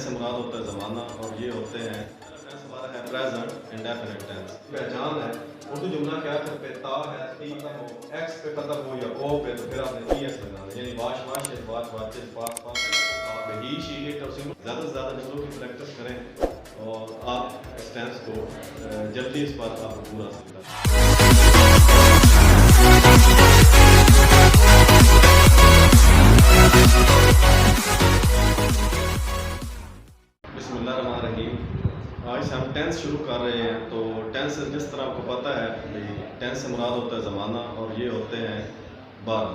से मुराद होता है ज़माना और ये होते हैं टेंस हमारा है प्रेजेंट इंडेफिनिट टेंस। पहचान है उर्दू जुमला के आखिर पे ता है, ती खत्म हो, एक्स पे खत्म हो या ओ पे, तो फिर आपने ई एस लगाना, यानी वाश वाश इस वाच वाचिस पास पास आप ही शी इट और सिंगल ज़्यादा से ज़्यादा जुमलों की प्रैक्टिस करें और आप इस टेंस को जल्दी इस बात आपको पूरा सकता बिस्मिल्लाहिर्रहमानिर्रहीम। आज हम टेंस शुरू कर रहे हैं। तो टेंस जिस तरह आपको पता है भाई, टेंस से मुराद होता है ज़माना और ये होते हैं 12,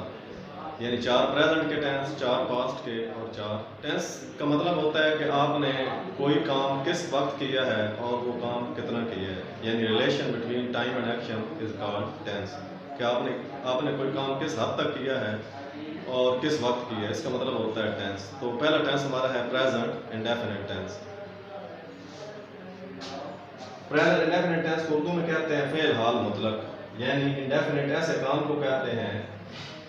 यानी 4 प्रेजेंट के टेंस, 4 पास्ट के और 4 टेंस का मतलब होता है कि आपने कोई काम किस वक्त किया है और वो काम कितना किया है, यानी relation between time and action is called tense. कि आपने कोई काम किस हद तक किया है और किस वक्त किया है, इसका मतलब होता है टेंस। तो पहला टेंस हमारा है present indefinite tense. Present indefinite tense को उर्दू में कहते हैं फेल हाल मुतलक, यानी इंडेफिनिट ऐसे काम को कहते हैं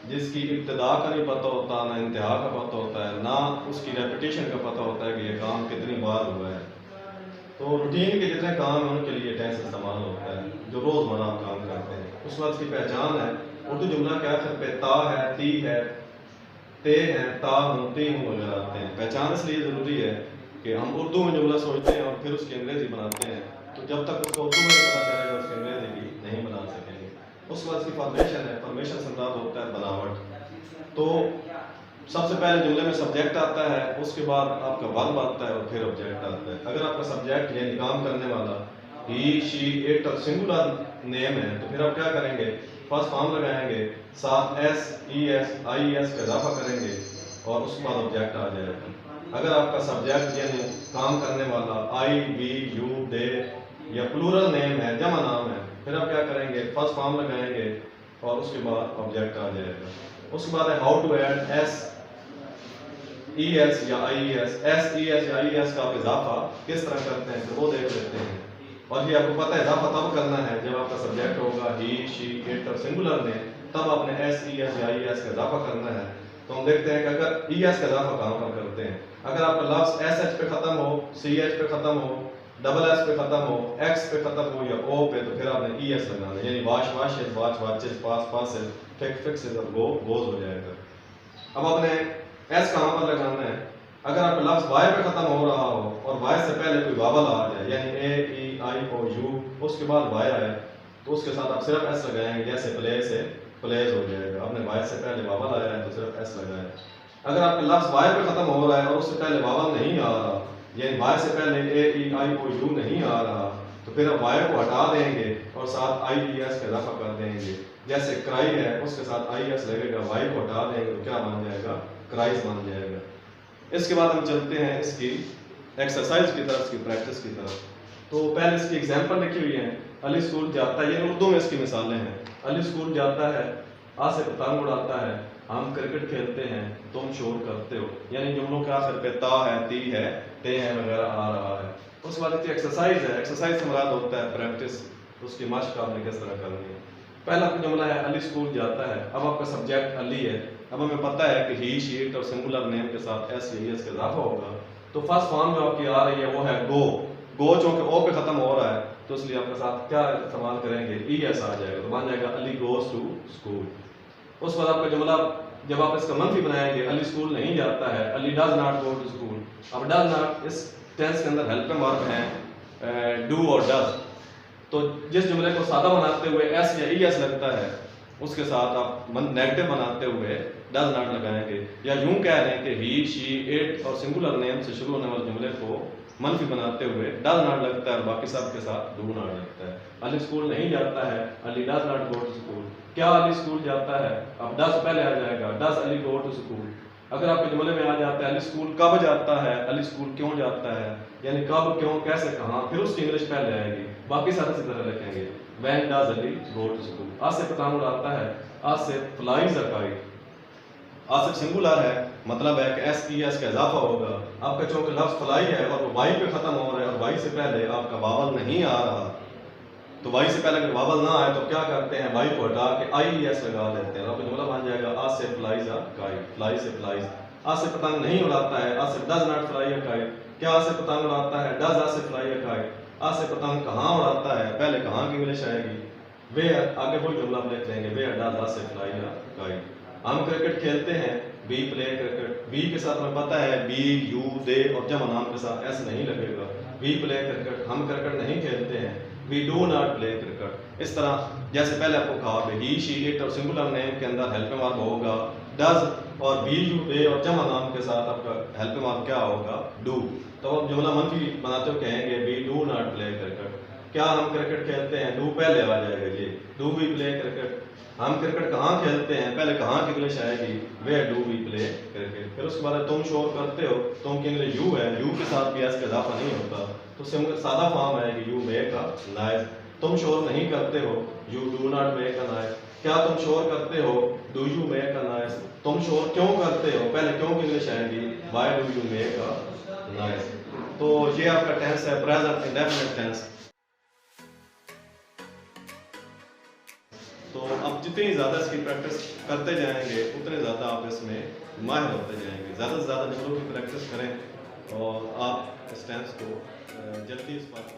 जिसकी इब्तिदा का नहीं पता होता, ना इंतहा का पता होता है, ना उसकी रेपिटेशन का पता होता है कि ये काम कितनी बार हुआ है। तो रूटीन के जितने काम हैं उनके लिए टेंस इस्तेमाल होता है, जो रोज़मर्रा आप काम करते हैं। उस वक्त की पहचान है उर्दू जुमला के आखिर पे ता है, ती है, ते हैं, ता हूँ, ती हूँ वगैरह आते हैं। पहचान इसलिए ज़रूरी है कि हम उर्दू में जुमला सोचते हैं और फिर उसकी अंग्रेज़ी बनाते हैं, तो जब तक उसको उर्दू में नहीं पता चलेगा उसकी अंग्रेज़ी भी नहीं बना सकेंगे। उस वक्त की फॉर्मेशन है, फॉर्मेशन से मुराद होता है बनावट। तो सबसे पहले जुमले में सब्जेक्ट आता है, उसके बाद आपका वर्ब आता है और फिर ऑब्जेक्ट आता है। अगर आपका सब्जेक्ट यानी काम करने वाला ही, शी, इट और सिंगुलर नेम है तो फिर आप क्या करेंगे, फर्स्ट फॉर्म लगाएंगे, साथ S, E S, I S का इजाफा करेंगे और उसके बाद ऑब्जेक्ट आ जाएगा। अगर आपका सब्जेक्ट यानी काम करने वाला आई, वी, यू, दे या प्लूरल नेम है, जमा नाम है, फिर आप क्या करेंगे, फर्स्ट फॉर्म लगाएंगे और उसके बाद ऑब्जेक्ट आ जाएगा। उसके बाद है how to add S, E S या I S, S E S या आई एस का आप इजाफा किस तरह करते हैं तो वो देख लेते हैं। और ये आपको पता है इजाफा तब करना है जब आपका सब्जेक्ट होगा ही, शी, इट और सिंगुलर में, तब आपने एस ई एस या आई एस का इजाफा करना है। तो हम देखते हैं कि अगर ई एस का इजाफा कहाँ पर करते हैं, अगर आपका लफ्ज एस एच पे खत्म हो, सी एच पे खत्म हो, डबल एस पे खत्म हो, एक्स पे खत्म हो या ओ पे, तो फिर आपने ई एस लगाना है, यानी वाश वाश वाच वाचिस पास पास फिक्स और गो गोज हो जाएगा। अब आपने एस कहाँ पर लगाना है, अगर आपका लफ्ज वाई पे खत्म हो रहा हो और वाई से पहले कोई वावल आ जाए, यानी ए, ई, आई ओ यू, उसके बाद वाई आए, तो उसके साथ आप सिर्फ एस लगाएंगे, जैसे प्ले से प्लेज हो जाएगा। आपने वाई से पहले वावल आया है तो सिर्फ एस लगाए। अगर आपका लफ्ज वाई पे खत्म हो रहा है और उससे पहले वावल नहीं आ रहा, यानी वाई से पहले ए, ई, आई ओ यू नहीं आ रहा, तो फिर आप वाई को हटा देंगे और साथ आई ई एस का इजाफा कर देंगे। जैसे क्राई है उसके साथ आई एस लगेगा, वाई को हटा देंगे तो क्या बन जाएगा, क्राइस बन जाएगा। इसके बाद हम चलते हैं इसकी एक्सरसाइज की तरफ, इसकी प्रैक्टिस की तरफ। तो पहले इसकी एग्जांपल लिखी हुई है, अली स्कूल जाता है, ये उर्दू में इसकी मिसालें हैं। अली स्कूल जाता है, आ से पतंग उड़ाता है, हम क्रिकेट खेलते हैं, तुम शोर करते हो, यानी जुमलों के आखिर पे ता है, ती है, ते है वगैरह आ रहा है। उस बाद की एक्सरसाइज है, एक्सरसाइज से मुराद होता है प्रैक्टिस, उसकी मशक आपने किस तरह करनी है। पहला जुमला है अली स्कूल जाता है। अब आपका सब्जेक्ट अली है, अब हमें पता है कि ही, शी, इट और सिंगुलर नेम के साथ एस या एस का इजाफा होगा, तो फर्स्ट फॉर्म जो आपकी आ रही है वो है गो। गो चूंकि ओ पे खत्म हो रहा है तो इसलिए आपके साथ क्या इस्तेमाल करेंगे, ई एस आ जाएगा, तो बन जाएगा अली गोज टू स्कूल। उस बाद आपका जुमला जब आप इसका मनफी बनाएंगे, अली स्कूल नहीं जाता है, Ali does not go to school. अब डज नॉट इस टेंस के अंदर हेल्पिंग वर्ब है डू और डज, तो जिस जुमले को सादा बनाते हुए एस या ई एस लगता है उसके साथ आप नेगेटिव बनाते हुए डज नॉट लगाएंगे, या यूं कह रहे हैं कि ही, शी, इट और सिंगुलर नेम से शुरू होने वाले जुमले को मनफी बनाते हुए डज नॉट लगता है और बाकी सब के साथ डू नॉट लगता है। अली स्कूल नहीं जाता है, Ali does not go to school. क्या अली स्कूल जाता है, अब डज पहले आ जाएगा, does Ali go to school. अगर आपके जुमले में आ जाता है अली स्कूल कब जाता है, अली स्कूल क्यों जाता है, यानी कब, क्यों, कैसे, कहाँ, फिर उसकी इंग्लिश पहले आएगी, बाकी सारे इसी तरह लिखेंगे। When does Ali go to school. आज से पतंग उड़ाता है, आज से फ्लाइज अ काइट। आज से सिंगुलर है, मतलब है कि एस ई एस का इजाफा होगा। आपका चूंकि लफ्ज फ्लाई है और वो वाई पे खत्म हो रहा है और वाई से पहले आपका वावल नहीं आ रहा, तो वाई से पहले अगर वावल ना आए तो क्या करते हैं, वाई को हटा के आई एस लगा देते हैं, आपका जुमला बन जाएगा आज से फ्लाइज अ काइट। फ्लाई से फ्लाइज। आज से पतंग नहीं उड़ाता है, आज से does not fly a kite, क्या से पतंग उड़ाता है, डज आ से फ्लाई अ काइट, आ से पतंग कहाँ उड़ाता है, पहले कहाँ की इंग्लिश आएगी, वे आगे वही जुमला हम लिख लेंगे, वे डज आ से फ्लाई अ काइट। हम क्रिकेट खेलते हैं, वी प्ले क्रिकेट, वी के साथ हमें पता है बी यू दे और जमा नाम के साथ एस नहीं लगेगा, वी प्ले क्रिकेट, हम क्रिकेट नहीं खेलते हैं, we do not play cricket. इस तरह जैसे पहले आपको कहा ही शी इट और सिंगुलर नेम के अंदर हेल्पिंग वर्ब होगा डज और वी यू दे और जमा नाम के साथ आपका हेल्पिंग वर्ब क्या होगा, डू। तो अब जुमला मनफी बनाते हो कहेंगे we do not play cricket. क्या हम क्रिकेट खेलते हैं, डू पहले आ जाएगा ये, डू वी प्ले क्रिकेट। हम क्रिकेट कहाँ खेलते हैं, पहले कहाँ की इंग्लिश आएगी, वे डू वी प्ले क्रिकेट। फिर उसके बाद तुम शोर करते हो, तुम की इंग्लिश यू है, यू के साथ भी एस का इजाफा नहीं होता, तो सिंपल सादा फॉर्म आएगी यू मेक अ नॉइज। तुम शोर नहीं करते हो, you do not make a noise. क्या तुम शोर करते हो, do you make a noise. तुम शोर क्यों करते हो, पहले क्यों की इंग्लिश आएगी, why do you make a noise. तो ये आपका टेंस है प्रेजेंट इंडेफिनिट टेंस। तो अब जितनी ज़्यादा इसकी प्रैक्टिस करते जाएंगे उतने ज़्यादा आप इसमें माहिर होते जाएंगे। ज़्यादा से ज़्यादा जुमलों की प्रैक्टिस करें और आप इस टेंस को जल्दी इस पर